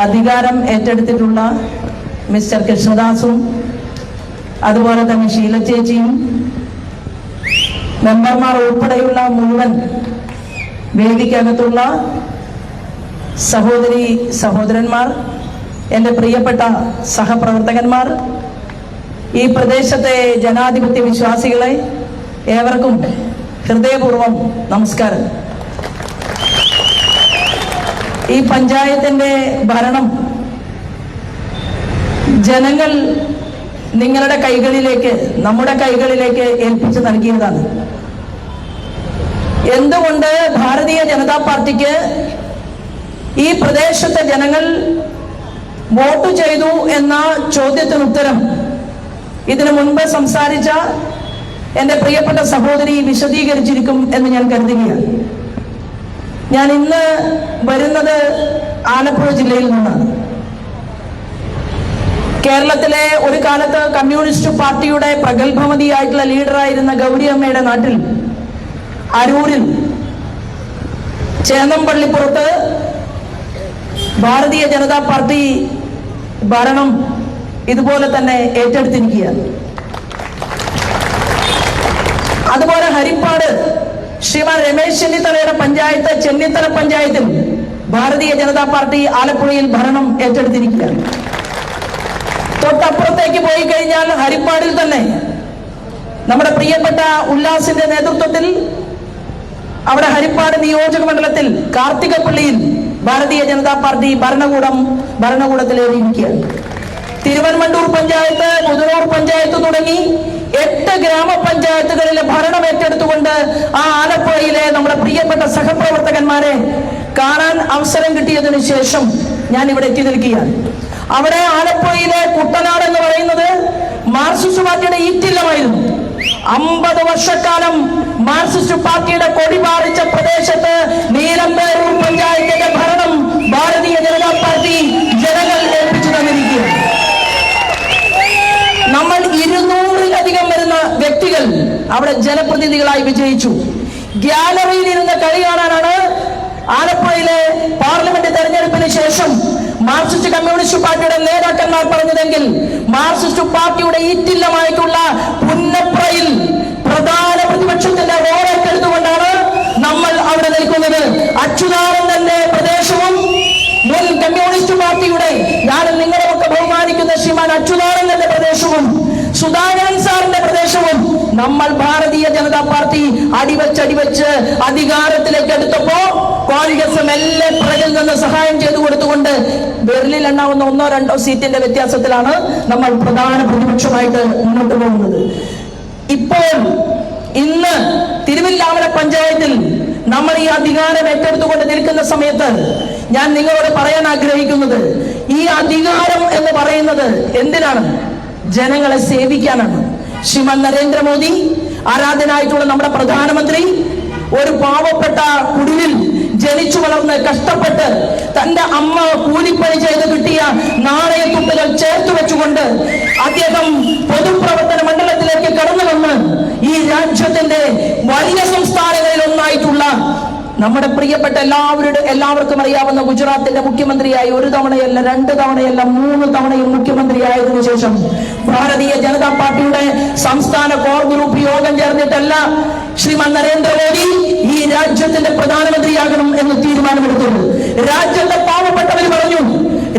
അധികാരം ഏറ്റെടുത്തിട്ടുള്ള മിസ്റ്റർ കൃഷ്ണദാസും അതുപോലെ തന്നെ ഷീല ചേച്ചിയും മെമ്പർമാർ ഉൾപ്പെടെയുള്ള മുഴുവൻ വേദിക്കകത്തുള്ള സഹോദരി സഹോദരന്മാർ, എൻ്റെ പ്രിയപ്പെട്ട സഹപ്രവർത്തകന്മാർ, ഈ പ്രദേശത്തെ ജനാധിപത്യ വിശ്വാസികളെ ഏവർക്കും ഹൃദയപൂർവ്വം നമസ്കാരം. ഈ പഞ്ചായത്തിന്റെ ഭരണം ജനങ്ങൾ നിങ്ങളുടെ കൈകളിലേക്ക്, നമ്മുടെ കൈകളിലേക്ക് ഏൽപ്പിച്ചു നൽകിയതാണ്. എന്തുകൊണ്ട് ഭാരതീയ ജനതാ പാർട്ടിക്ക് ഈ പ്രദേശത്തെ ജനങ്ങൾ വോട്ട് ചെയ്തു എന്ന ചോദ്യത്തിന് ഉത്തരം ഇതിനു മുൻപ് സംസാരിച്ച എൻ്റെ പ്രിയപ്പെട്ട സഹോദരി വിശദീകരിച്ചിരിക്കും എന്ന് ഞാൻ കരുതുകയാണ്. ഞാൻ ഇന്ന് വരുന്നത് ആലപ്പുഴ ജില്ലയിൽ നിന്നാണ്. കേരളത്തിലെ ഒരു കാലത്ത് കമ്മ്യൂണിസ്റ്റ് പാർട്ടിയുടെ പ്രഗത്ഭമതിയായിട്ടുള്ള ലീഡറായിരുന്ന ഗൗരിയമ്മയുടെ നാട്ടിൽ അരൂരിൽ ചേന്നംപള്ളിപ്പുറത്ത് ഭാരതീയ ജനതാ പാർട്ടി ഭരണം ഇതുപോലെ തന്നെ ഏറ്റെടുത്തിരിക്കുകയാണ്. അതുപോലെ ഹരിപ്പാട് ശ്രീമാൻ രമേശ് ചെന്നിത്തലയുടെ പഞ്ചായത്ത്, ചെന്നിത്തല പഞ്ചായത്തിൽ ഭാരതീയ ജനതാ പാർട്ടി ആലപ്പുഴയിൽ ഭരണം ഏറ്റെടുത്തിരിക്കുകയാണ്. തൊട്ടപ്പുറത്തേക്ക് പോയി കഴിഞ്ഞാൽ ഹരിപ്പാടിൽ തന്നെ നമ്മുടെ പ്രിയപ്പെട്ട ഉല്ലാസിന്റെ നേതൃത്വത്തിൽ അവിടെ ഹരിപ്പാട് നിയോജക മണ്ഡലത്തിൽ കാർത്തികപ്പള്ളിയിൽ ഭാരതീയ ജനതാ പാർട്ടി ഭരണകൂടത്തിലേറിയിരിക്കുകയാണ്. തിരുവൻമണ്ടൂർ പഞ്ചായത്ത്, മുതലൂർ പഞ്ചായത്ത് തുടങ്ങി 8 ഗ്രാമപഞ്ചായത്തുകളിലെ ഭരണം ഏറ്റെടുത്തുകൊണ്ട് ആ ആലപ്പുഴയിലെ നമ്മുടെ പ്രിയപ്പെട്ട സഹപ്രവർത്തകന്മാരെ കാണാൻ അവസരം കിട്ടിയതിനു ശേഷം ഞാൻ ഇവിടെ എത്തി നിൽക്കുകയാണ്. അവിടെ ആലപ്പുഴയിലെ കുട്ടനാട് എന്ന് പറയുന്നത് മാർക്സിസ്റ്റ് പാർട്ടിയുടെ ഈറ്റില്ലമായിരുന്നു. 50 വർഷക്കാലം മാർക്സിസ്റ്റ് പാർട്ടിയുടെ കൊടി പാറിച്ച പ്രദേശത്ത് നീലമ്പേരൂർ പഞ്ചായത്തിന്റെ ഭരണം ഭാരതീയ ജനതാ പാർട്ടി ജനങ്ങൾ ഏൽപ്പിച്ചു തന്നിരിക്കുകയാണ്. നമ്മൾ 200-ലധികം വരുന്ന വ്യക്തികൾ അവിടെ ജനപ്രതിനിധികളായി വിജയിച്ചു. ഗ്യാലറിയിൽ ഇരുന്ന കളി കാണാനാണ് ആലപ്പുഴയിലെ പാർലമെന്റ് തെരഞ്ഞെടുപ്പിന് ശേഷം മാർക്സിസ്റ്റ് കമ്മ്യൂണിസ്റ്റ് പാർട്ടിയുടെ നേതാക്കന്മാർ പറഞ്ഞതെങ്കിൽ മാർക്സിസ്റ്റ് പാർട്ടിയുടെ ഈറ്റില്ലമായിട്ടുള്ള പുന്നപ്രയിൽ പ്രധാന പ്രതിപക്ഷത്തിന്റെ റോളേറ്റെടുത്തുകൊണ്ടാണ് നമ്മൾ അവിടെ നിൽക്കുന്നത്. അച്യുതാനന്ദന്റെ പ്രദേശവും മുൻ കമ്മ്യൂണിസ്റ്റ് പാർട്ടിയുടെ, ഞാനും നിങ്ങളൊക്കെ ബഹുമാനിക്കുന്ന ശ്രീമാൻ അച്യുതാനന്ദന്റെ പ്രദേശവും സുധാകരൻ സാറിന്റെ പ്രദേശവും നമ്മൾ ഭാരതീയ ജനതാ പാർട്ടി അടിവച്ച് അധികാരത്തിലേക്ക് എടുത്തപ്പോ കോൺഗ്രസ് മെല്ലെ പിറകിൽ നിന്ന് സഹായം ചെയ്തു കൊടുത്തുകൊണ്ട് വിരലിൽ എണ്ണാവുന്ന 1-2 സീറ്റിന്റെ വ്യത്യാസത്തിലാണ് നമ്മൾ പ്രധാന പ്രതിപക്ഷമായിട്ട് മുന്നോട്ട് പോകുന്നത്. ഇപ്പോൾ ഇന്ന് തിരുവില്ലാമല പഞ്ചായത്തിൽ നമ്മൾ ഈ അധികാരം ഏറ്റെടുത്തുകൊണ്ട് നിൽക്കുന്ന സമയത്ത് ഞാൻ നിങ്ങളോട് പറയാൻ ആഗ്രഹിക്കുന്നത്, ഈ അധികാരം എന്ന് പറയുന്നത് എന്തിനാണ്? ജനങ്ങളെ സേവിക്കാനാണ്. ശ്രീമാൻ നരേന്ദ്രമോദി, ആരാധനായിട്ടുള്ള നമ്മുടെ പ്രധാനമന്ത്രി, ഒരു പാവപ്പെട്ട കുടിലിൽ ജനിച്ചു വളർന്ന് കഷ്ടപ്പെട്ട് തന്റെ അമ്മ കൂലിപ്പണി ചെയ്ത് കിട്ടിയ നാണയത്തുട്ടുകൾ ചേർത്ത് വെച്ചുകൊണ്ട് അദ്ദേഹം പൊതുപ്രവർത്തന മണ്ഡലത്തിലേക്ക് കടന്നു വന്ന് ഈ രാജ്യത്തിന്റെ വലിയ സംസ്ഥാനങ്ങളിൽ ഒന്നായിട്ടുള്ള നമ്മുടെ പ്രിയപ്പെട്ട എല്ലാവർക്കും അറിയാവുന്ന ഗുജറാത്തിന്റെ മുഖ്യമന്ത്രിയായി 1 തവണയല്ല 2 തവണയല്ല 3 തവണയും മുഖ്യമന്ത്രിയായതിനു ശേഷം ഭാരതീയ ജനതാ പാർട്ടിയുടെ സംസ്ഥാന കോർ ഗ്രൂപ്പ് യോഗം ചേർന്നിട്ടല്ല ശ്രീമാൻ നരേന്ദ്രമോദി ഈ രാജ്യത്തിന്റെ പ്രധാനമന്ത്രിയാകണം എന്ന് തീരുമാനമെടുത്തത്. രാജ്യത്തെ പാവപ്പെട്ടവർ പറഞ്ഞു,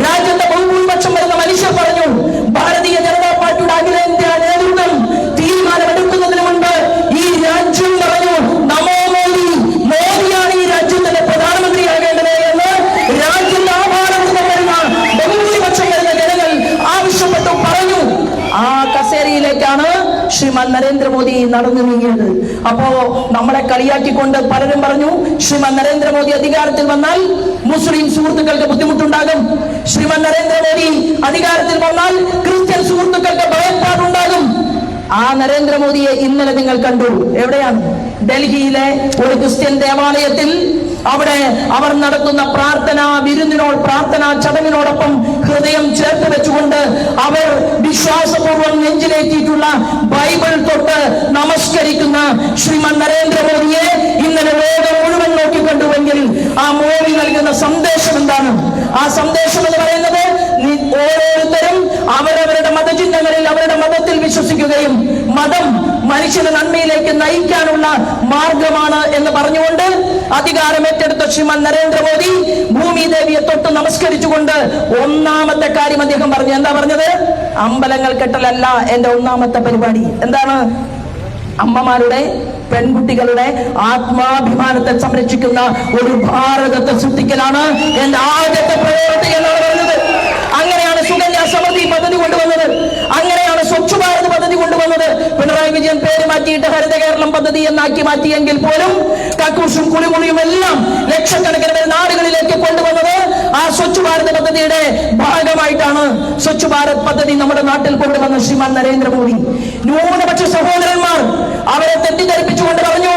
രാജ്യത്തെ ബഹുഭൂരിപക്ഷം വരുന്ന മനുഷ്യർ പറഞ്ഞു, ഭാരതീയ ജനതാ പാർട്ടിയുടെ അഖിലേന്ത്യാ നേതൃത്വം തീരുമാനമെടുക്കുന്നതിന് മുൻപ് ഈ രാജ്യം പറഞ്ഞു, നമോ മോദി, മോദിയാണ് ഈ രാജ്യത്തിന്റെ പ്രധാനമന്ത്രിയാകേണ്ടത് എന്ന് രാജ്യത്തെ ആഭാരത്തിൽ വരുന്ന ബഹുഭൂരിപക്ഷം വരുന്ന ജനങ്ങൾ ആവശ്യപ്പെട്ടു പറഞ്ഞു. ആ കസേരയിലേക്കാണ് ശ്രീമാൻ നരേന്ദ്രമോദി നടന്നു നീങ്ങിയത്. അപ്പോ നമ്മളെ കളിയാക്കിക്കൊണ്ട് പലരും പറഞ്ഞു, ശ്രീമാൻ നരേന്ദ്രമോദി അധികാരത്തിൽ വന്നാൽ മുസ്ലിം സുഹൃത്തുക്കൾക്ക് ബുദ്ധിമുട്ടുണ്ടാകും, ശ്രീമാൻ നരേന്ദ്രമോദി അധികാരത്തിൽ വന്നാൽ ക്രിസ്ത്യൻ സുഹൃത്തുക്കൾക്ക് ഭയപ്പാടുണ്ടാകും. ആ നരേന്ദ്രമോദിയെ ഇന്നലെ നിങ്ങൾ കണ്ടു. എവിടെയാണ്? ഡൽഹിയിലെ ഒരു ക്രിസ്ത്യൻ ദേവാലയത്തിൽ അവിടെ അവർ നടത്തുന്ന പ്രാർത്ഥനാ ചടങ്ങിനോടൊപ്പം ഹൃദയം ചേർത്ത് വെച്ചുകൊണ്ട് അവർ വിശ്വാസപൂർവ്വം നെഞ്ചിലേറ്റിയിട്ടുള്ള ബൈബിൾ തൊട്ട് നമസ്കരിക്കുന്ന ശ്രീമാൻ നരേന്ദ്രമോദിയെ ഇങ്ങനെ ലോകം മുഴുവൻ നോക്കിക്കണ്ടുവെങ്കിൽ ആ മോദി നൽകുന്ന സന്ദേശം എന്താണ്? ആ സന്ദേശം എന്ന് പറയുന്നത് ഓരോരുത്തരും അവരവരുടെ മതചിഹ്നങ്ങളിൽ അവരുടെ മതത്തിൽ വിശ്വസിക്കുകയും മതം മനുഷ്യനെ നന്മയിലേക്ക് നയിക്കാനുള്ള മാർഗമാണ് എന്ന് പറഞ്ഞുകൊണ്ട് അധികാരം ഏറ്റെടുത്ത ശ്രീമാൻ നരേന്ദ്രമോദി ഭൂമി ദേവിയെ തൊട്ട് നമസ്കരിച്ചുകൊണ്ട് ഒന്നാമത്തെ കാര്യം അദ്ദേഹം പറഞ്ഞു. എന്താ പറഞ്ഞത്? അമ്പലങ്ങൾ കെട്ടലല്ല എന്റെ ഒന്നാമത്തെ പരിപാടി. എന്താണ്? അമ്മമാരുടെ, പെൺകുട്ടികളുടെ ആത്മാഭിമാനത്തെ സംരക്ഷിക്കുന്ന ഒരു ഭാരതത്തെ സൃഷ്ടിക്കലാണ് എന്റെ ആദ്യത്തെ പ്രയോറിറ്റി എന്നാണ് പറഞ്ഞത്. അങ്ങനെയാണ് സുകന്യ സമൃദ്ധി പദ്ധതി കൊണ്ടുവന്നത്. അങ്ങനെയാണ് സ്വച്ഛ ഭാരത് പദ്ധതി കൊണ്ടുവന്നത്. പിണറായി വിജയൻ പേര് മാറ്റിയിട്ട് ഹരിത കേരളം പദ്ധതി എന്നാക്കി മാറ്റിയെങ്കിൽ പോലും കക്കൂസും കുളിമുറിയും എല്ലാം ലക്ഷക്കണക്കിന് പേര് നാടുകളിലേക്ക് കൊണ്ടുവന്നത് ആ സ്വച്ഛ ഭാരത് പദ്ധതിയുടെ ഭാഗമായിട്ടാണ്. സ്വച്ഛ ഭാരത് പദ്ധതി നമ്മുടെ നാട്ടിൽ കൊണ്ടുവന്ന ശ്രീമാൻ നരേന്ദ്രമോദി. ന്യൂനപക്ഷ സഹോദരന്മാർ അവരെ തെറ്റിദ്ധരിപ്പിച്ചുകൊണ്ട് പറഞ്ഞു,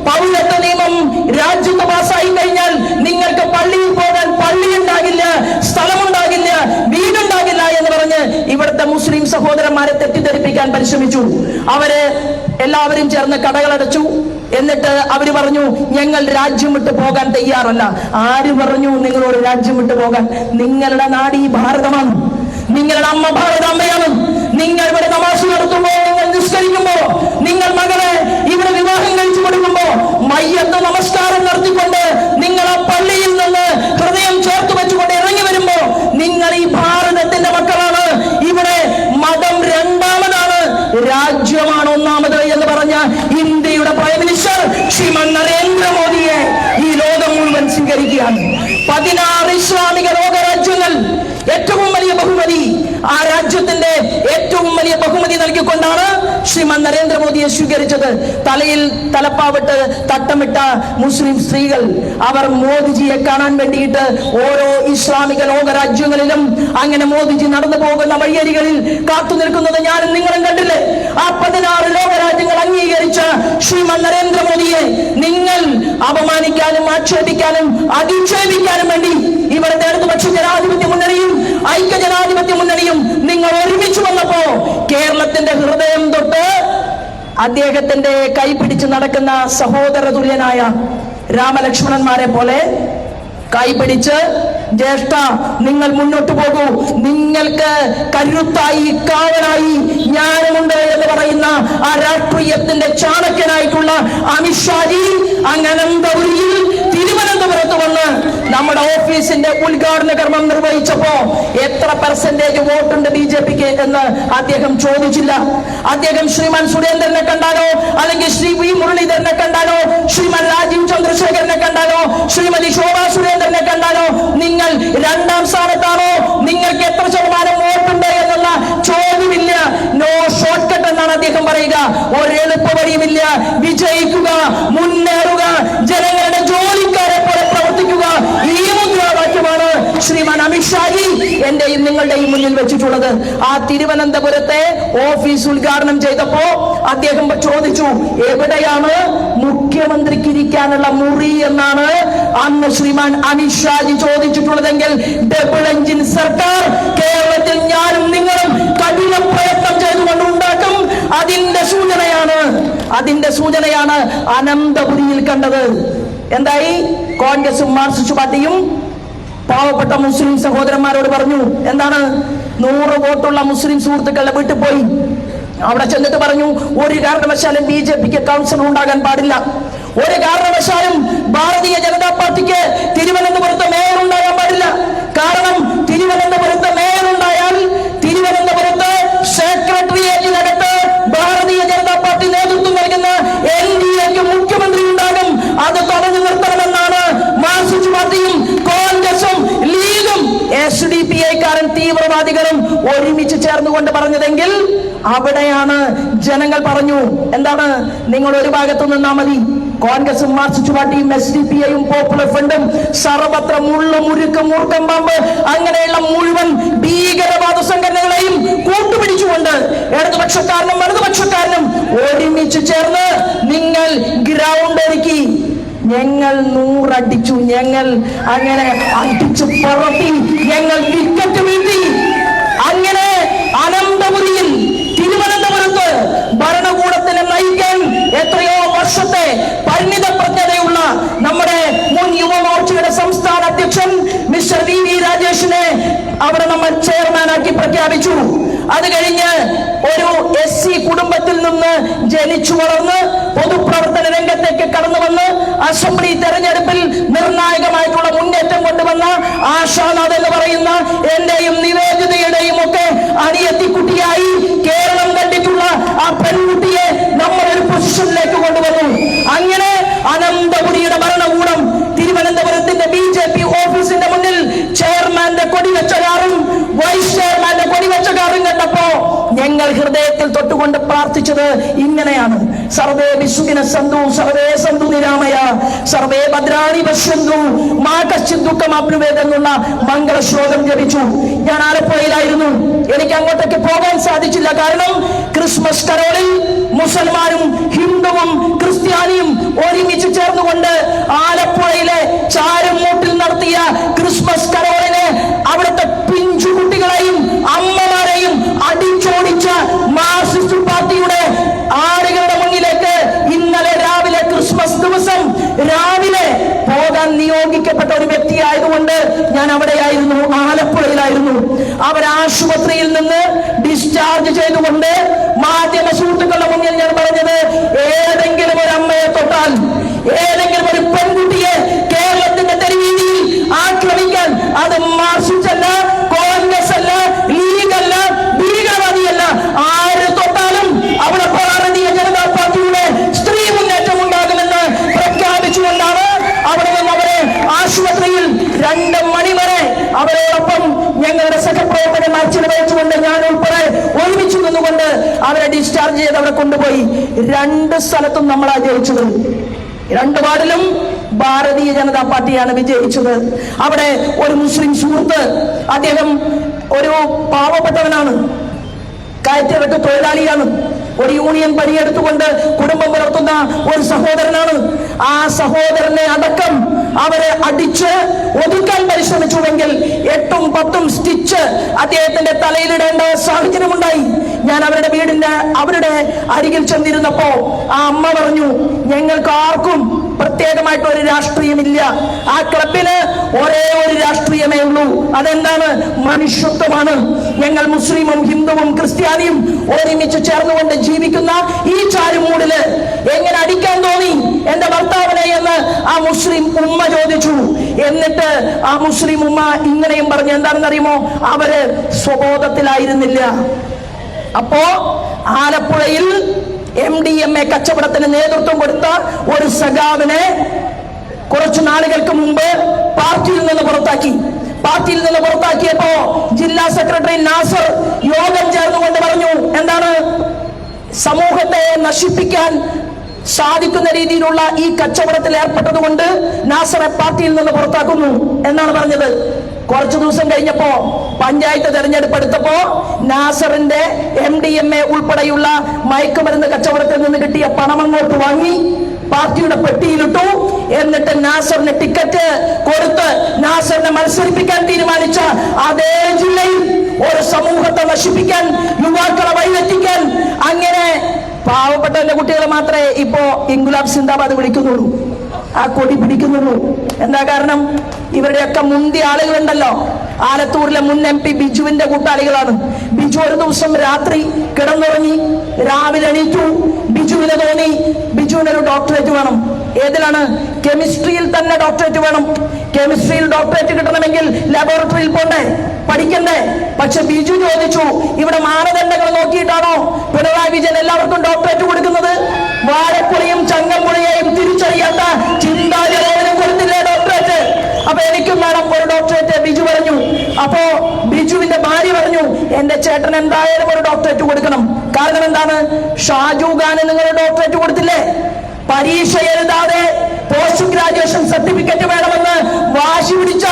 പൗരത്വ നിയമം രാജ്യത്ത് പാസ്സായി കഴിഞ്ഞാൽ നിങ്ങൾക്ക് പള്ളിയിൽ പോകാൻ പള്ളിയുണ്ടാകില്ല, സ്ഥലമുണ്ടാകില്ല, വീടുണ്ടാകില്ല എന്ന് പറഞ്ഞ് ഇവിടുത്തെ മുസ്ലിം സഹോദരന്മാരെ തെറ്റിദ്ധരിപ്പിക്കാൻ പരിശ്രമിച്ചു. അവര് എല്ലാവരും ചേർന്ന് കടകളടച്ചു. എന്നിട്ട് അവര് പറഞ്ഞു, ഞങ്ങൾ രാജ്യം വിട്ടു പോകാൻ തയ്യാറല്ല. ആര് പറഞ്ഞു നിങ്ങളോട് രാജ്യം വിട്ടു പോകാൻ? നിങ്ങളുടെ നാട് ഈ ഭാരതമാണ്. നിങ്ങളുടെ അമ്മ ഭാരതാമ്മയാണ്. നിങ്ങൾ ഇവിടെ നമാസ് നടത്തുമ്പോ, നിങ്ങൾ നിസ്കരിക്കുമ്പോ, നിങ്ങൾ മകളെ ഇവിടെ വിവാഹം കഴിച്ചു കൊടുക്കുമ്പോ മയ്യത്ത് നമസ്കാരം നടത്തിക്കൊണ്ട് നിങ്ങൾ ആ പള്ളിയിൽ നിന്ന് ഹൃദയം ചേർത്ത് വെച്ചുകൊണ്ട് ഇറങ്ങി വരുമ്പോ നിങ്ങൾ ഈ ഭാരതത്തിന്റെ മക്കളാണ്. ഇവിടെ മതം രണ്ടാമതാണ്, രാജ്യമാണ് ഒന്നാമത് എന്ന് പറഞ്ഞ ഇന്ത്യയുടെ പ്രൈം മിനിസ്റ്റർ ശ്രീമാൻ നരേന്ദ്രമോദിയെ ഈ ലോകം മുഴുവൻ സ്വീകരിക്കുകയാണ്. 16 ഇസ്ലാമിക ലോകരാജ്യങ്ങൾ ഏറ്റവും വലിയ ബഹുമതി, ആ രാജ്യത്തിന്റെ ഏറ്റവും വലിയ ബഹുമതി നൽകിക്കൊണ്ടാണ് ശ്രീമാൻ നരേന്ദ്രമോദിയെ സ്വീകരിച്ചത്. തലയിൽ തലപ്പാവിട്ട് തട്ടമിട്ട മുസ്ലിം സ്ത്രീകൾ അവർ മോദിജിയെ കാണാൻ വേണ്ടിയിട്ട് ഓരോ ഇസ്ലാമിക ലോകരാജ്യങ്ങളിലും അങ്ങനെ മോദിജി നടന്നു പോകുന്ന വഴിയരികളിൽ കാത്തു നിൽക്കുന്നത് ഞാനും നിങ്ങളും കണ്ടില്ലേ? ആ 16 ലോകരാജ്യങ്ങൾ അംഗീകരിച്ച ശ്രീമാൻ നരേന്ദ്രമോദിയെ നിങ്ങൾ അപമാനിക്കാനും ആക്ഷേപിക്കാനും അധിക്ഷേപിക്കാനും വേണ്ടി ഇവിടുത്തെ ഇടതുപക്ഷ ജനാധിപത്യ മുന്നണിയും ഐക്യ ജനാധിപത്യ മുന്നണിയും നിങ്ങൾ ഒരുമിച്ച് വന്നപ്പോ കേരളത്തിന്റെ ഹൃദയം തൊട്ട് അദ്ദേഹത്തിന്റെ കൈപിടിച്ച് നടക്കുന്ന സഹോദര തുല്യനായ രാമലക്ഷ്മണന്മാരെ പോലെ കൈപിടിച്ച് ജ്യേഷ്ഠ നിങ്ങൾ മുന്നോട്ട് പോകൂ, നിങ്ങൾക്ക് കരുത്തായി കാവലായി ഞാനുമുണ്ട് എന്ന് പറയുന്ന ആ രാഷ്ട്രീയത്തിന്റെ ചാണക്യനായിട്ടുള്ള അമിത്ഷാജി അങ്ങ് അനന്തപുരിയിൽ തിരുവനന്തപുരത്ത് വന്ന് നമ്മുടെ ഓഫീസിന്റെ ഉദ്ഘാടന കർമ്മം നിർവഹിച്ചപ്പോ എത്ര പെർസെന്റേജ് വോട്ടുണ്ട് BJPക്ക് എന്ന് അദ്ദേഹം ചോദിച്ചില്ല. അദ്ദേഹം ശ്രീമാൻ സുരേന്ദ്രനെ കണ്ടാലോ, അല്ലെങ്കിൽ ശ്രീ വി മുരളീധരനെ കണ്ടാലോ, ശ്രീമാൻ രാജീവ് ചന്ദ്രശേഖരനെ കണ്ടാലോ, ശ്രീമതി ശോഭാ സുരേന്ദ്രനെ കണ്ടാലോ നിങ്ങൾ രണ്ടാം സ്ഥാനത്താണോ, നിങ്ങൾക്ക് എത്ര ശതമാനം വോട്ടുണ്ട് എന്നുള്ള ചോദ്യമില്ല. നോ ഷോർട്ട് കട്ട് എന്നാണ് അദ്ദേഹം പറയുക. ഒരു എളുപ്പ വഴിയുമില്ല. വിജയിക്കുക, മുന്നേറുക, ജനങ്ങളുടെ ജോലിക്കാരെ പോലെ പ്രവർത്തിക്കുക, ഈ മുദ്രാവാക്യമാണ് ശ്രീമാൻ അമിത്ഷാജി എന്റെയും നിങ്ങളുടെയും മുന്നിൽ വെച്ചിട്ടുള്ളത്. ആ തിരുവനന്തപുരത്തെ ഓഫീസ് ഉദ്ഘാടനം ചെയ്തപ്പോ അദ്ദേഹം ചോദിച്ചു, എവിടെയാണ് മുഖ്യമന്ത്രിക്ക് ഇരിക്കാനുള്ള മുറി എന്നാണ് അന്ന് ശ്രീമാൻ അമിത്ഷാജി ചോദിച്ചിട്ടുള്ളതെങ്കിൽ ഡബിൾ എഞ്ചിൻ സർക്കാർ കേരളത്തിൽ ഞാനും നിങ്ങളും കഠിന പ്രയത്നം ചെയ്തുകൊണ്ട് ഉണ്ടാക്കും. അതിന്റെ സൂചനയാണ് അനന്തപുരിയിൽ കണ്ടത്. എന്തായി? കോൺഗ്രസും മാർക്സിസ്റ്റ് പാർട്ടിയും പാവപ്പെട്ട മുസ്ലിം സഹോദരന്മാരോട് പറഞ്ഞു, എന്താണ്? 100 വോട്ടുള്ള മുസ്ലിം സുഹൃത്തുക്കളുടെ വീട്ടിൽ പോയി അവിടെ ചെന്നിട്ട് പറഞ്ഞു, ഒരു കാരണവശാലും BJPക്ക് കൗൺസിലർ ഉണ്ടാകാൻ പാടില്ല, ഒരു കാരണവശാലും ഭാരതീയ ജനതാ പാർട്ടിക്ക് തിരുവനന്തപുരത്ത് മേയർ ഉണ്ടാകാൻ പാടില്ല. കാരണം തിരുവനന്തപുരത്ത് മേയർ ഉണ്ടായാൽ തിരുവനന്തപുരത്ത് സെക്രട്ടേറിയറ്റിനകത്ത് ഭാരതീയ ജനതാ പാർട്ടി നേതൃത്വം നൽകുന്ന NDAക്ക് മുഖ്യമന്ത്രി ഉണ്ടാകും. അത് തടഞ്ഞു നിർത്തണമെന്നാണ് മാർക്സിസ്റ്റ് പാർട്ടിയും കോൺഗ്രസും ലീഗും SDPI-കാരൻ തീവ്രവാദികളും ഒരുമിച്ച് ചേർന്നുകൊണ്ട് പറഞ്ഞതെങ്കിൽ അവിടെയാണ് ജനങ്ങൾ പറഞ്ഞു, എന്താണ്? നിങ്ങൾ ഒരു ഭാഗത്ത് നിന്നാ മതി. കോൺഗ്രസും മാർക്സിസ്റ്റ് പാർട്ടിയും SDPI-യും പോപ്പുലർ ഫ്രണ്ടും സർവത്ര മൂർക്കം പാമ്പ് അങ്ങനെയുള്ള മുഴുവൻ ഭീകരവാദ സംഘടനകളെയും കൂട്ടുപിടിച്ചുകൊണ്ട് ഇടതുപക്ഷക്കാരനും വലതുപക്ഷക്കാരനും ഒരുമിച്ച് ചേർന്ന് നിങ്ങൾ ഗ്രൗണ്ട് ഒരുക്കി. ഞങ്ങൾ 100 അടിച്ചു, ഞങ്ങൾ അങ്ങനെ അടിച്ചു പറത്തി, ഞങ്ങൾ വിക്കറ്റ് വീഴ്ത്തി. അങ്ങനെ അനന്തപുരിയിൽ തിരുവനന്തപുരത്ത് ഭരണകൂടത്തിനെ നയിക്കാൻ എത്രയോ വർഷത്തെ പരിണിത പ്രജ്ഞതയുള്ള അവിടെ നമ്മൾ ചെയർമാനാക്കി പ്രഖ്യാപിച്ചു. അത് കഴിഞ്ഞ് ഒരു SC കുടുംബത്തിൽ നിന്ന് ജനിച്ചു വളർന്ന് പൊതുപ്രവർത്തന രംഗത്തേക്ക് കടന്നു വന്ന് അസംബ്ലി തെരഞ്ഞെടുപ്പിൽ നിർണായകമായിട്ടുള്ള മുന്നേറ്റം കൊണ്ടുവന്ന ആശാനാഥ് എന്ന് പറയുന്ന എന്റെയും നിവേദിതയുടെയും ഒക്കെ അനിയത്തിക്കുട്ടിയായി കേരളം കണ്ടിട്ടുള്ള ആ പെൺകുട്ടിയെ നമ്മൾ ഒരു പൊസിഷനിലേക്ക് കൊണ്ടുവന്നു. അങ്ങനെ അനന്തപുരിയുടെ ഭരണകൂടം തിരുവനന്തപുരത്തിന്റെ BJP ഓഫീസിന്റെ മുന്നിൽ ചെയർമാന്റെ കൊടിവെച്ച കാറും വൈസ് ചെയർമാന്റെ കൊടിവെച്ച കാറും കണ്ടപ്പോ ഞങ്ങൾ ഹൃദയത്തിൽ തൊട്ടുകൊണ്ട് പ്രാർത്ഥിച്ചത് ഇങ്ങനെയാണ്: സർവേ വിശുഖിന സന്തു സർവേ സന്തു നിരാമയ സർവേ ഭദ്രാണി പശ്യന്തു മാ കശ്ചിത് ദുഃഖം അപ്നുവേദ് എന്നുള്ള മംഗളശ്ലോകം ജപിച്ചു. ഞാൻ ആലപ്പുഴയിലായിരുന്നു. എനിക്ക് അങ്ങോട്ടേക്ക് പോകാൻ സാധിച്ചില്ല. കാരണം ക്രിസ്മസ് കരോളിൽ മുസൽമാനും ഹിന്ദുവും ക്രിസ്ത്യാനിയും ഒരുമിച്ച് ചേർന്നുകൊണ്ട് ആലപ്പുഴയിലെ ചാരുമൂട്ടിൽ നടത്തിയ ക്രിസ്മസ് കരോളിന് അവിടുത്തെ പിഞ്ചുകുട്ടികളെയും അമ്മമാരെയും അടിച്ചോടിച്ച മാർക്സിസ്റ്റ് പാർട്ടിയുടെ ആളുകളുടെ മുന്നിലേക്ക് ഇന്നലെ രാവിലെ ക്രിസ്മസ് ദിവസം രാവിലെ പോകാൻ നിയോഗിക്കപ്പെട്ട ഒരു വ്യക്തിയായതുകൊണ്ട് ഞാൻ അവിടെയായിരുന്നു, ആലപ്പുഴയിലായിരുന്നു. അവരാശുപത്രിയിൽ നിന്ന് ഡിസ്ചാർജ് ചെയ്തുകൊണ്ട് മാധ്യമ സുഹൃത്തുക്കളുടെ മുന്നിൽ ഞാൻ പറഞ്ഞത്, ഏതെങ്കിലും ഒരു അമ്മയെ തൊട്ടാൽ, ഏതെങ്കിലും ഒരു പെൺകുട്ടിയെ കേരളത്തിന്റെ തെരുവീതിയിൽ ആക്രമിക്കാൻ അത് മാർക്സിസ്റ്റ് അല്ല, കോൺഗ്രസ് അല്ല, ലീഗ് അല്ല, ഭീകരവാദിയല്ല, ആര് തൊട്ടാലും അവിടെ ഭാരതീയ ജനതാ പാർട്ടിയുടെ സ്ത്രീ മുന്നേറ്റം ഉണ്ടാകുമെന്ന് പ്രഖ്യാപിച്ചുകൊണ്ടാണ് അവിടെ നിന്ന് അവരെ ആശുപത്രിയിൽ 2 മണി വരെ അവരോടൊപ്പം ഞങ്ങളുടെ സഹപ്രവർത്തകന്മാർ ചിലവഴിച്ചുകൊണ്ട് ഞാൻ ഉൾപ്പെടെ ഒരുമിച്ച് നിന്നുകൊണ്ട് അവരെ ഡിസ്ചാർജ് ചെയ്ത് അവിടെ കൊണ്ടുപോയി. 2 സ്ഥലത്തും നമ്മളാ ജയിച്ചത്. 2 വാർഡിലും ഭാരതീയ ജനതാ പാർട്ടിയാണ് വിജയിച്ചത്. അവിടെ ഒരു മുസ്ലിം സുഹൃത്ത്, അദ്ദേഹം ഒരു പാവപ്പെട്ടവനാണ്, കയറ്റിറക്ക് തൊഴിലാളിയാണ്, ഒരു യൂണിയൻ പണിയെടുത്തുകൊണ്ട് കുടുംബം പുലർത്തുന്ന ഒരു സഹോദരനാണ്. ആ സഹോദരനെ അടക്കം അവരെ അടിച്ച് ഒതുക്കാൻ പരിശ്രമിച്ചുവെങ്കിൽ 8ഉം 10ഉം സ്റ്റിച്ച് അദ്ദേഹത്തിന്റെ തലയിലിടേണ്ട സാഹചര്യമുണ്ടായി. ഞാൻ അവരുടെ അരികിൽ ചെന്നിരുന്നപ്പോ ആ അമ്മ പറഞ്ഞു, ഞങ്ങൾക്ക് ആർക്കും പ്രത്യേകമായിട്ട് ഒരു രാഷ്ട്രീയമില്ല, ആ ക്ലബിന് ഒരേ ഒരു രാഷ്ട്രീയമേ ഉള്ളൂ, അതെന്താണ്? മനുഷ്യത്വമാണ്. ഞങ്ങൾ മുസ്ലിമും ഹിന്ദുവും ക്രിസ്ത്യാനിയും ഒരുമിച്ച് ചേർന്നുകൊണ്ട് ജീവിക്കുന്ന ഈ ചാരുമൂടില് എങ്ങനെ അടിക്കാൻ തോന്നി എന്റെ ഭർത്താവിനെ എന്ന് ആ മുസ്ലിം ഉമ്മ ചോദിച്ചു. എന്നിട്ട് ആ മുസ്ലിം ഉമ്മ ഇങ്ങനെയും പറഞ്ഞു, എന്താണെന്നറിയുമോ? അവര് സ്വബോധത്തിലായിരുന്നില്ല. അപ്പോ ആലപ്പുഴയിൽ MDMA കച്ചവടത്തിന് നേതൃത്വം കൊടുത്ത ഒരു സഖാവിനെ കുറച്ചു നാളുകൾക്ക് മുമ്പ് പാർട്ടിയിൽ നിന്ന് പുറത്താക്കിയപ്പോ ജില്ലാ സെക്രട്ടറി നാസർ യോഗം ചേർന്നുകൊണ്ട് പറഞ്ഞു, എന്താണ്? സമൂഹത്തെ നശിപ്പിക്കാൻ സാധിക്കുന്ന രീതിയിലുള്ള ഈ കച്ചവടത്തിൽ ഏർപ്പെട്ടതുകൊണ്ട് നാസറെ പാർട്ടിയിൽ നിന്ന് പുറത്താക്കുന്നു എന്നാണ് പറഞ്ഞത്. കുറച്ചു ദിവസം കഴിഞ്ഞപ്പോ പഞ്ചായത്ത് തെരഞ്ഞെടുപ്പ് എടുത്തപ്പോ നാസറിന്റെ MDMA ഉൾപ്പെടെയുള്ള മയക്കുമരുന്ന് കച്ചവടത്തിൽ നിന്ന് കിട്ടിയ പണം അങ്ങോട്ട് വാങ്ങി പാർട്ടിയുടെ പെട്ടിയിലിട്ടു. എന്നിട്ട് നാസറിന് ടിക്കറ്റ് കൊടുത്ത് നാസറിനെ മത്സരിപ്പിക്കാൻ തീരുമാനിച്ച അതേ ജില്ലയിൽ ഒരു സമൂഹത്തെ നശിപ്പിക്കാൻ, യുവാക്കളെ വഴിതെറ്റിക്കാൻ, അങ്ങനെ പാവപ്പെട്ടവന്റെ കുട്ടികളെ മാത്രമേ ഇപ്പോ ഇൻകുലാബ് സിന്ദാബാദ് വിളിക്കുന്നുള്ളൂ, ആ കൊടി പിടിക്കുന്നുള്ളൂ. എന്താ കാരണം? ഇവരുടെയൊക്കെ മുന്തിയ ആളുകളുണ്ടല്ലോ. ആലത്തൂരിലെ മുൻ MP ബിജുവിന്റെ കൂട്ടാളികളാണ്. ബിജു ഒരു ദിവസം രാത്രി കിടന്നുറങ്ങി, രാവിലെ എണീറ്റു. ബിജുവിന് തോന്നി ബിജുവിനൊരു ഡോക്ടറേറ്റ് വേണം. ഏതിലാണ്? കെമിസ്ട്രിയിൽ തന്നെ ഡോക്ടറേറ്റ് വേണം. കെമിസ്ട്രിയിൽ ഡോക്ടറേറ്റ് കിട്ടണമെങ്കിൽ ലബോറട്ടറിയിൽ പോണ്ടേ, പഠിക്കണ്ടേ? പക്ഷെ ബിജു ചോദിച്ചു, ഇവിടെ മാനദണ്ഡങ്ങൾ നോക്കിയിട്ടാണോ പിണറായി വിജയൻ എല്ലാവർക്കും ഡോക്ടറേറ്റ് കൊടുക്കുന്നത്? വാഴക്കുളയും ചങ്ങമ്പുഴയെയും തിരിച്ചറിയാത്ത ചിന്താജനോവിനും കൊടുത്തില്ലേ ഡോക്ടറേറ്റ്? അപ്പൊ എനിക്കും വേണം ഒരു ഡോക്ടറേറ്റ്, ബിജു പറഞ്ഞു. അപ്പോ ബിജുവിന്റെ ഭാര്യ പറഞ്ഞു, എന്റെ ചേട്ടൻ എന്തായാലും ഒരു ഡോക്ടറേറ്റ് കൊടുക്കണം. കാരണം എന്താണ്? ഷാജു ഖാന് നിങ്ങൾ ഡോക്ടറേറ്റ് കൊടുത്തില്ലേ? പരീക്ഷ എഴുതാതെ പോസ്റ്റ് ഗ്രാജുവേഷൻ സർട്ടിഫിക്കറ്റ് വേണമെന്ന് വാശി പിടിച്ച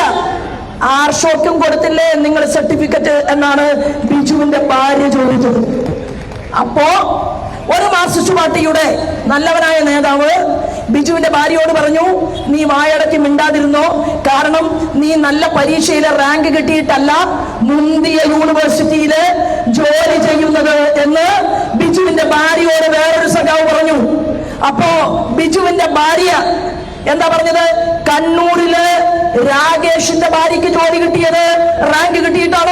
ആർഷോക്കും കൊടുത്തില്ലേ നിങ്ങൾ സർട്ടിഫിക്കറ്റ് എന്നാണ് ബിജുവിന്റെ ഭാര്യ ചോദിച്ചത്. അപ്പോ ഒരു മാർക്സിസ്റ്റ് പാർട്ടിയുടെ നല്ലവനായ നേതാവ് ബിജുവിന്റെ ഭാര്യയോട് പറഞ്ഞു, നീ വായടക്കി മിണ്ടാതിരുന്നോ, കാരണം നീ നല്ല പരീക്ഷയിലെ റാങ്ക് കിട്ടിയിട്ടല്ല മുന്തിയ യൂണിവേഴ്സിറ്റിയില് ജോലി ചെയ്യുന്നത് എന്ന് ബിജുവിന്റെ ഭാര്യയോട് വേറൊരു സഖാവ് പറഞ്ഞു. അപ്പോ ബിജുവിന്റെ ഭാര്യ എന്താ പറഞ്ഞത്? കണ്ണൂരില് രാകേഷിന്റെ ഭാര്യയ്ക്ക് ജോലി കിട്ടിയത് റാങ്ക് കിട്ടിയിട്ടാണ്.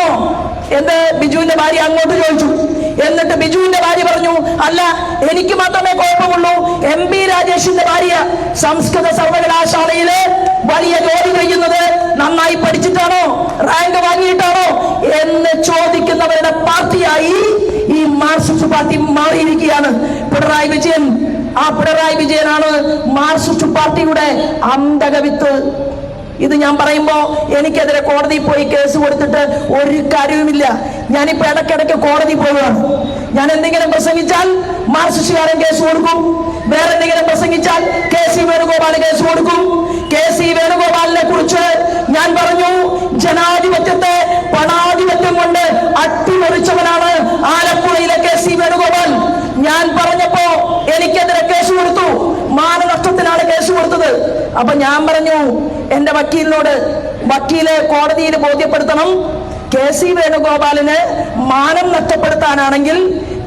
എന്ന് ബിജുവിന്റെ ഭാര്യ അങ്ങോട്ട് ചോദിച്ചു. എന്നിട്ട് ബിജുവിന്റെ ഭാര്യ പറഞ്ഞു, അല്ല എനിക്ക് മാത്രമേ കുഴപ്പമുള്ളൂ, MP രാജേഷിന്റെ ഭാര്യ സംസ്കൃത സർവകലാശാലയില് വലിയ ജോലി ചെയ്യുന്നത് നന്നായി പഠിച്ചിട്ടാണോ, റാങ്ക് വാങ്ങിയിട്ടാണോ എന്ന് ചോദിക്കുന്നവരുടെ പാർട്ടിയായി ഈ മാർക്സിസ്റ്റ് പാർട്ടി മാറിയിരിക്കുകയാണ്. പിണറായി വിജയൻ, ആ പിണറായി വിജയനാണ് മാർക്സിസ്റ്റ് പാർട്ടിയുടെ അന്തകവിത്ത്. ഇത് ഞാൻ പറയുമ്പോ എനിക്കെതിരെ കോടതിയിൽ പോയി കേസ് കൊടുത്തിട്ട് ഒരു കാര്യവുമില്ല. ഞാനിപ്പോ ഇടയ്ക്കിടയ്ക്ക് കോടതി പോവുകയാണ്. ഞാൻ എന്തെങ്കിലും പ്രസംഗിച്ചാൽ മാർക്സിസ്റ്റുകാരൻ കേസ് കൊടുക്കും, വേറെ എന്തെങ്കിലും പ്രസംഗിച്ചാൽ KC വേണുഗോപാൽ കേസ് കൊടുക്കും. KC വേണുഗോപാലിനെ കുറിച്ച് ഞാൻ പറഞ്ഞു, ജനാധിപത്യത്തെ പണാധിപത്യം കൊണ്ട് അട്ടിമറിച്ചവനാണ് ആലപ്പുഴയിലെ KC വേണുഗോപാൽ. ഞാൻ പറഞ്ഞപ്പോ എനിക്കെതിരെ കേസ് കൊടുത്തു, മാനനഷ്ടത്തിനാണ് കേസ് കൊടുത്തത്. അപ്പൊ ഞാൻ പറഞ്ഞു എന്റെ വക്കീലിനോട്, വക്കീല് കോടതിയിൽ ബോധ്യപ്പെടുത്തണം, KC വേണുഗോപാലിന് മാനം നഷ്ടപ്പെടുത്താനാണെങ്കിൽ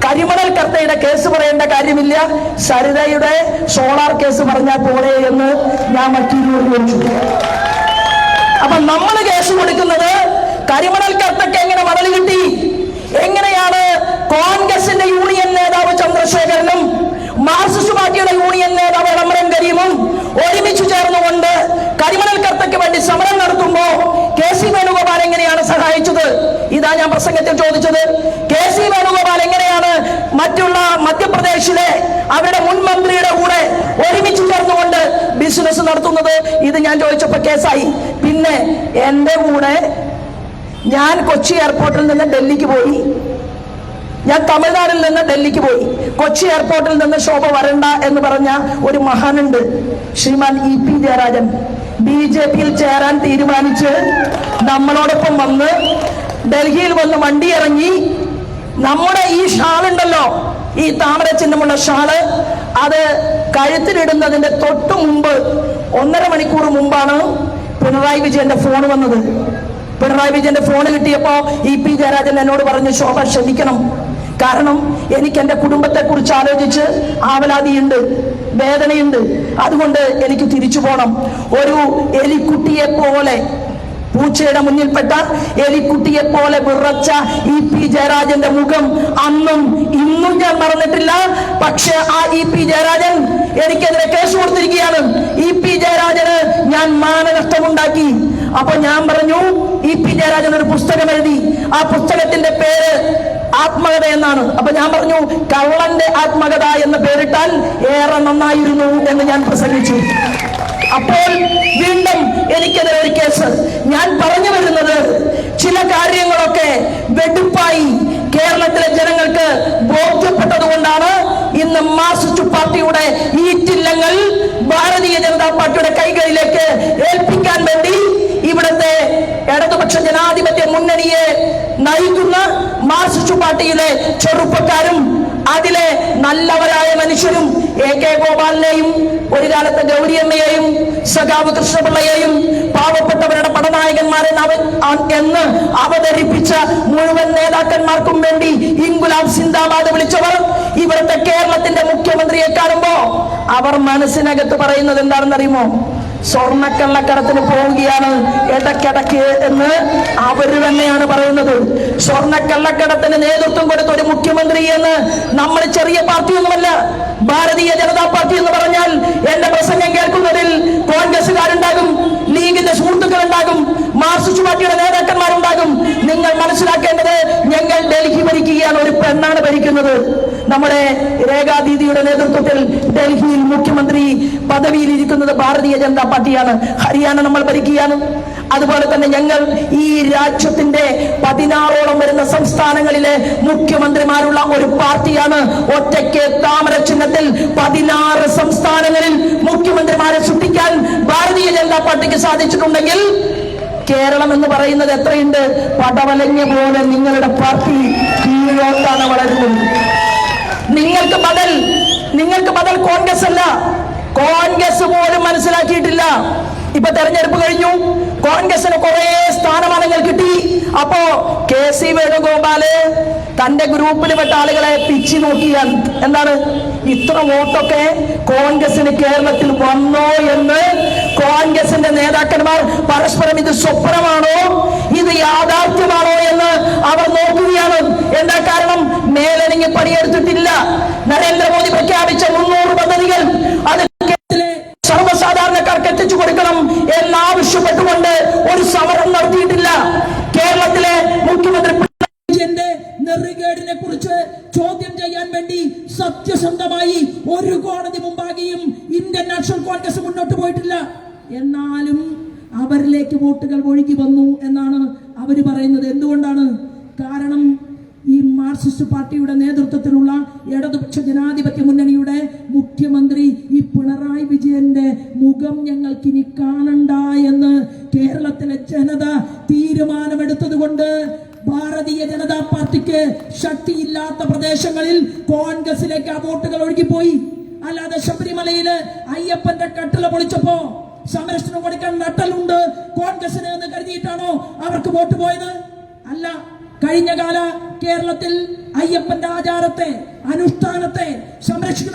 കരിമണൽ കർത്തയുടെ കേസ് പറയേണ്ട കാര്യമില്ല, സരിതയുടെ സോളാർ കേസ് പറഞ്ഞാൽ പോലെ എന്ന് ഞാൻ വക്കീലിനോട് ചോദിച്ചു. അപ്പൊ നമ്മൾ കേസ് കൊടുക്കുന്നത് കരിമണൽ കർത്തയ്ക്ക് എങ്ങനെ മണൽ കിട്ടി, എങ്ങനെയാണ് കോൺഗ്രസിന്റെ യൂണിയൻ നേതാവ് ചന്ദ്രശേഖരനും മാർക്സിസ്റ്റ് പാർട്ടിയുടെ യൂണിയൻ നേതാവ് എളമരം കരീമും ഒരുമിച്ച് ചേർന്നുകൊണ്ട് കരിമണൽ കർത്തയ്ക്ക് വേണ്ടി സമരം നടത്തുമ്പോ KC വേണുഗോപാൽ എങ്ങനെയാണ് സഹായിച്ചത്? ഇതാ ഞാൻ പ്രസംഗത്തിൽ ചോദിച്ചത്. KC വേണുഗോപാൽ എങ്ങനെയാണ് മറ്റുള്ള മധ്യപ്രദേശിലെ അവരുടെ മുൻ മന്ത്രിയുടെ കൂടെ ഒരുമിച്ച് ചേർന്നുകൊണ്ട് ബിസിനസ് നടത്തുന്നത്? ഇത് ഞാൻ ചോദിച്ചപ്പോ കേസായി. പിന്നെ എന്റെ കൂടെ ഞാൻ കൊച്ചി എയർപോർട്ടിൽ നിന്ന് ഡൽഹിക്ക് പോയി, ഞാൻ തമിഴ്നാട്ടിൽ നിന്ന് ഡൽഹിക്ക് പോയി. കൊച്ചി എയർപോർട്ടിൽ നിന്ന് ശോഭ വരണ്ട എന്ന് പറഞ്ഞ ഒരു മഹാനുണ്ട്, ശ്രീമാൻ EP ജയരാജൻ. BJPയിൽ ചേരാൻ തീരുമാനിച്ച് നമ്മളോടൊപ്പം വന്ന് ഡൽഹിയിൽ വന്ന് വണ്ടി ഇറങ്ങി. നമ്മുടെ ഈ ഷാളുണ്ടല്ലോ, ഈ താമര ചിഹ്നമുള്ള ഷാള്, അത് കഴുത്തിലിടുന്നതിന്റെ തൊട്ടു മുമ്പ് 1.5 മണിക്കൂർ മുമ്പാണ് പിണറായി വിജയന്റെ ഫോൺ വന്നത്. പിണറായി വിജയന്റെ ഫോൺ കിട്ടിയപ്പോ EP ജയരാജൻ എന്നോട് പറഞ്ഞു, ശോഭ ക്ഷമിക്കണം, കാരണം എനിക്ക് എന്റെ കുടുംബത്തെ കുറിച്ച് ആലോചിച്ച് ആവലാതിയുണ്ട്, വേദനയുണ്ട്, അതുകൊണ്ട് എനിക്ക് തിരിച്ചു പോകണം. ഒരു എലിക്കുട്ടിയെ പോലെ, പൂച്ചയുടെ മുന്നിൽപ്പെട്ട എലിക്കുട്ടിയെ പോലെ വിറച്ച EP ജയരാജന്റെ മുഖം അന്നും ഇന്നും ഞാൻ മറന്നിട്ടില്ല. പക്ഷെ ആ EP ജയരാജൻ എനിക്കെതിരെ കേസ് കൊടുത്തിരിക്കുകയാണ്. EP ജയരാജന് ഞാൻ മാനനഷ്ടമുണ്ടാക്കി. അപ്പൊ ഞാൻ പറഞ്ഞു, EP ജയരാജൻ ഒരു പുസ്തകം എഴുതി, ആ പുസ്തകത്തിന്റെ പേര് ആത്മകഥ എന്നാണ്. അപ്പൊ ഞാൻ പറഞ്ഞു, കള്ളന്റെ ആത്മകഥ എന്ന് പേരിട്ടാൽ ഏറെ നന്നായിരുന്നു എന്ന് ഞാൻ പ്രസംഗിച്ചു. അപ്പോൾ വീണ്ടും എനിക്കെതിരെ ഒരു കേസ്. ഞാൻ പറഞ്ഞു വരുന്നത്, ചില കാര്യങ്ങളൊക്കെ വെടുപ്പായി കേരളത്തിലെ ജനങ്ങൾക്ക് ബോധ്യപ്പെട്ടതുകൊണ്ടാണ് ഇന്ന് മാർക്സിസ്റ്റ് പാർട്ടിയുടെ ഈറ്റില്ലങ്ങൾ ഭാരതീയ ജനതാ പാർട്ടിയുടെ കൈകളിലേക്ക് ഏൽപ്പിക്കാൻ വേണ്ടി ഇവിടുത്തെ ഇടതുപക്ഷ ജനാധിപത്യ മുന്നണിയെ നയിക്കുന്ന മാർക്സിസ്റ്റ് പാർട്ടിയിലെ ചെറുപ്പക്കാരും അതിലെ നല്ലവരായ മനുഷ്യരും AK ഗോപാലിനെയും ഒരു കാലത്ത് ഗൗരിയമ്മയെയും സഖാവ് കൃഷ്ണപിള്ളയെയും പാവപ്പെട്ടവരുടെ പടനായകന്മാരെ എന്ന് അവതരിപ്പിച്ച മുഴുവൻ നേതാക്കന്മാർക്കും വേണ്ടി ഇൻകുലാബ് സിന്ദാബാദ് വിളിച്ചവർ ഇവിടുത്തെ കേരളത്തിന്റെ മുഖ്യമന്ത്രിയെ കാണുമ്പോ അവർ മനസ്സിനകത്ത് പറയുന്നത് എന്താണെന്നറിയുമോ? സ്വർണ്ണക്കള്ളക്കടത്തിന് പോവുകയാണ് ഇടയ്ക്കിടയ്ക്ക് എന്ന് അവര് തന്നെയാണ് പറയുന്നത്. സ്വർണ്ണക്കള്ളക്കടത്തിന് നേതൃത്വം കൊടുത്ത ഒരു മുഖ്യമന്ത്രി എന്ന് നമ്മൾ ചെറിയ പാർട്ടിയൊന്നുമല്ല. ഭാരതീയ ജനതാ പാർട്ടി എന്ന് പറഞ്ഞാൽ എന്റെ പ്രസംഗം കേൾക്കുന്നതിൽ കോൺഗ്രസുകാരുണ്ടാകും, ലീഗിന്റെ സുഹൃത്തുക്കളുണ്ടാകും, മാർക്സിസ്റ്റ് പാർട്ടിയുടെ നേതാക്കന്മാരുണ്ടാകും. നിങ്ങൾ മനസ്സിലാക്കേണ്ടത്, ഞങ്ങൾ ഡൽഹി ഭരിക്കുകയാണ്, ഒരു പെണ്ണാണ് ഭരിക്കുന്നത്. നമ്മുടെ രേഖാ ദീദിയുടെ നേതൃത്വത്തിൽ ഡൽഹിയിൽ മുഖ്യമന്ത്രി പദവിയിൽ ഇരിക്കുന്നത് ഭാരതീയ ജനതാ പാർട്ടിയാണ്. ഹരിയാന നമ്മൾ ഭരിക്കുകയാണ്. അതുപോലെ തന്നെ ഞങ്ങൾ ഈ രാജ്യത്തിന്റെ 16ഓളം വരുന്ന സംസ്ഥാനങ്ങളിലെ മുഖ്യമന്ത്രിമാരുള്ള ഒരു പാർട്ടിയാണ്. ഒറ്റയ്ക്ക് താമര ചിഹ്നത്തിൽ 16 സംസ്ഥാനങ്ങളിൽ മുഖ്യമന്ത്രിമാരെ സൃഷ്ടിക്കാൻ ഭാരതീയ ജനതാ പാർട്ടിക്ക് സാധിച്ചിട്ടുണ്ടെങ്കിൽ കേരളം എന്ന് പറയുന്നത് എത്രയുണ്ട്? പടവലഞ്ഞ പോലെ നിങ്ങളുടെ പാർട്ടി കീഴോട്ടാണ് വളരുന്നത്. നിങ്ങൾക്ക് ബദൽ കോൺഗ്രസ് അല്ല. കോൺഗ്രസ് പോലും മനസ്സിലാക്കിയിട്ടില്ല. ഇപ്പൊ തെരഞ്ഞെടുപ്പ് കഴിഞ്ഞു, കോൺഗ്രസിന് കുറെ സ്ഥാനമാനങ്ങൾ കിട്ടി. അപ്പോ KC വേണുഗോപാല് തന്റെ ഗ്രൂപ്പിൽ പെട്ട ആളുകളെ പിച്ചി നോക്കിയാൽ എന്താണ്, ഇത്ര വോട്ടൊക്കെ കോൺഗ്രസിന് കേരളത്തിൽ വന്നോ എന്ന് കോൺഗ്രസിന്റെ നേതാക്കന്മാർ പരസ്പരം ഇത് സ്വപ്നമാണോ ഇത് യാഥാർത്ഥ്യമാണോ എന്ന് അവർ നോക്കി പണിയെടുത്തിട്ടില്ല. നരേന്ദ്രമോദി പ്രഖ്യാപിച്ച 300 പദ്ധതികൾ അത് കേരളത്തിലെ സർവ്വസാധാരണക്കാർക്ക് എത്തിച്ചു കൊടുക്കണം എന്നാവശ്യപ്പെട്ടുകൊണ്ട് ഒരു സമരം നടത്തിയിട്ടില്ല. കേരളത്തിലെ മുഖ്യമന്ത്രി നെറികേടിനെ കുറിച്ച് ചോദ്യം ചെയ്യാൻ വേണ്ടി സത്യസന്ധമായി ഒരു കോടതി മുമ്പാകെയും ഇന്ത്യൻ നാഷണൽ കോൺഗ്രസ് മുന്നോട്ട് പോയിട്ടില്ല. എന്നാലും അവരിലേക്ക് വോട്ടുകൾ ഒഴുകി വന്നു എന്നാണ് അവർ പറയുന്നത്. എന്തുകൊണ്ടാണ്? കാരണം ഈ മാർക്സിസ്റ്റ് പാർട്ടിയുടെ നേതൃത്വത്തിലുള്ള ഇടതുപക്ഷ ജനാധിപത്യ മുന്നണിയുടെ മുഖ്യമന്ത്രി ഈ പിണറായി വിജയന്റെ മുഖം ഞങ്ങൾക്കിനി കാണണ്ട എന്ന് കേരളത്തിലെ ജനത തീരുമാനമെടുത്തത് കൊണ്ട് ഭാരതീയ ജനതാ പാർട്ടിക്ക് ശക്തിയില്ലാത്ത പ്രദേശങ്ങളിൽ കോൺഗ്രസിലേക്ക് ആ വോട്ടുകൾ ഒഴുകിപ്പോയി. അല്ലാതെ ശബരിമലയില് അയ്യപ്പന്റെ കട്ടില പൊളിച്ചപ്പോ സംരക്ഷണം കൊടുക്കാൻ നട്ടലുണ്ട് കോൺഗ്രസിന് എന്ന് കരുതിയിട്ടാണോ അവർക്ക് വോട്ട് പോയത്? അല്ല. കഴിഞ്ഞ കാല കേരളത്തിൽ അയ്യപ്പന്റെ ആചാരത്തെ അനുഷ്ഠാനത്തെ സംരക്ഷിക്കണം